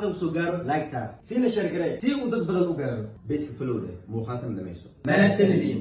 muuqaalkan kusoo gaaro like saar siina share garee si uu dad badan u gaaro beejka falowda muuqaalkan dhamayso mahadsanidin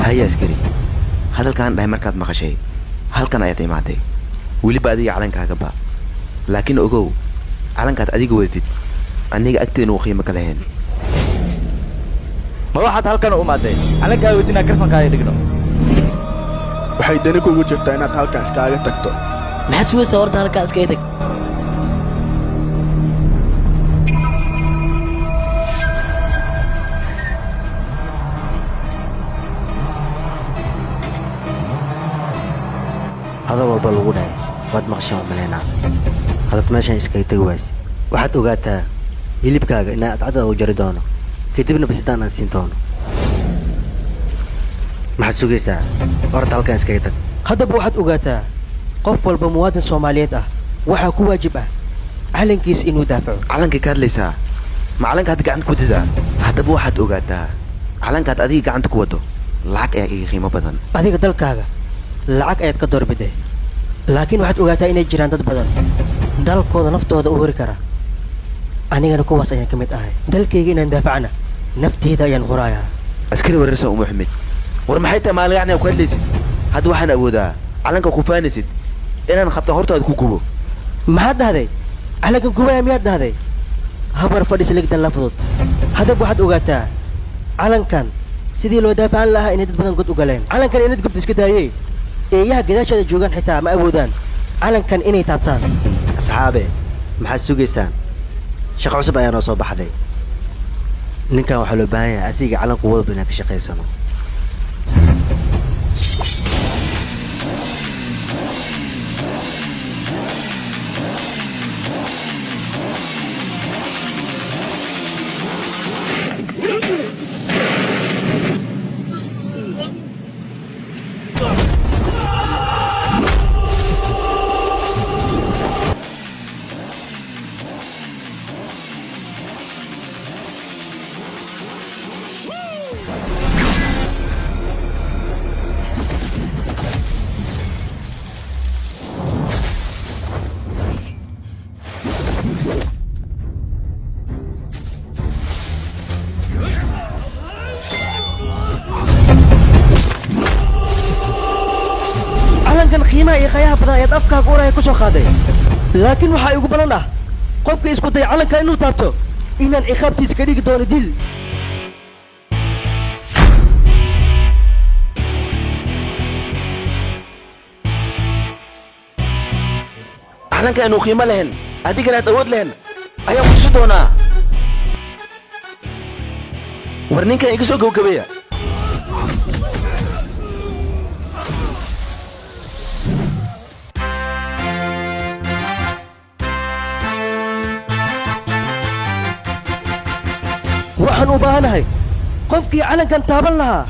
هيا اسكري هذا الكان داي مركات مقشي هل كان ايتي ماتي ولي بادي علنكا غبا لكن اوغو علنكات اديغ وديد انيغا اكتينو قيمه كلهين ما waxaad halkan u maadeen calanka wadina karfanka ay dhigno waxay dani kugu jirtaa inaad halkan iskaaga tagto maxaa suusa horta halkan iska tag هذا هو بالغونة واد مقشة وملينا هذا تماشى إسكاي تجواز واحد وقتها يلي بكاجا إن أتعدى وجردانه كتبنا بسيطان السنتانه ما حد سوق ساعة ورد هالكان إسكاي تج هذا بواحد وقتها قفل بمواد صوماليات وحكوا واجبه علن كيس إنه دافع علنك كاد ليسا ما علنك هاد عندك وددا هذا بو واحد اوغاتا علنك هاد اديق عندك ودو لعق اي قيمه بدن هذيك دلكاجا lacag ayaad ka doorbiday laakiin waxaad ogaataa inay jiraan dad badan dalkooda naftooda u hori kara anigana kuwaas ayaan ka mid ahay dalkayga inaan daafacana nafteeda ayaan hurayaa askari wararsan umu xamid war maxay tahay maal yacni ku hadlaysid hadda waxaan awoodaa calanka ku faanisid inaan qabto hortaada ku gubo maxaad dhahday calanka gubaya miyaad dhahday habar fadhis ligdan la fudud hadda waxaad ogaataa calankan sidii loo daafacan lahaa inay dad badan god u galeen calankan inaad gubta iska daayay eeyaha gadaashada joogaan xitaa ma awoodaan calankan inay taabtaan asxaabe maxaad sugaysaan shaqo cusub ayaa noo soo baxday ninkan waxaa loo baahan yahay asiga calanku wadaba inaan ka shaqaysano calankan qiimaha iyo qayaha badan ayaad afkaaga uraya ku soo qaaday laakiin waxaa igu balan ah qofka isku day calanka inuu taabto inaan ciqaabtiisa ka dhigi doono dil calanka inuu qiimo lehen adigana aad awood lehen ayaan ku tusi doonaa war ninkan iga soo gabagabeeya waxaan u baahanahay qofkii calankan taaban lahaa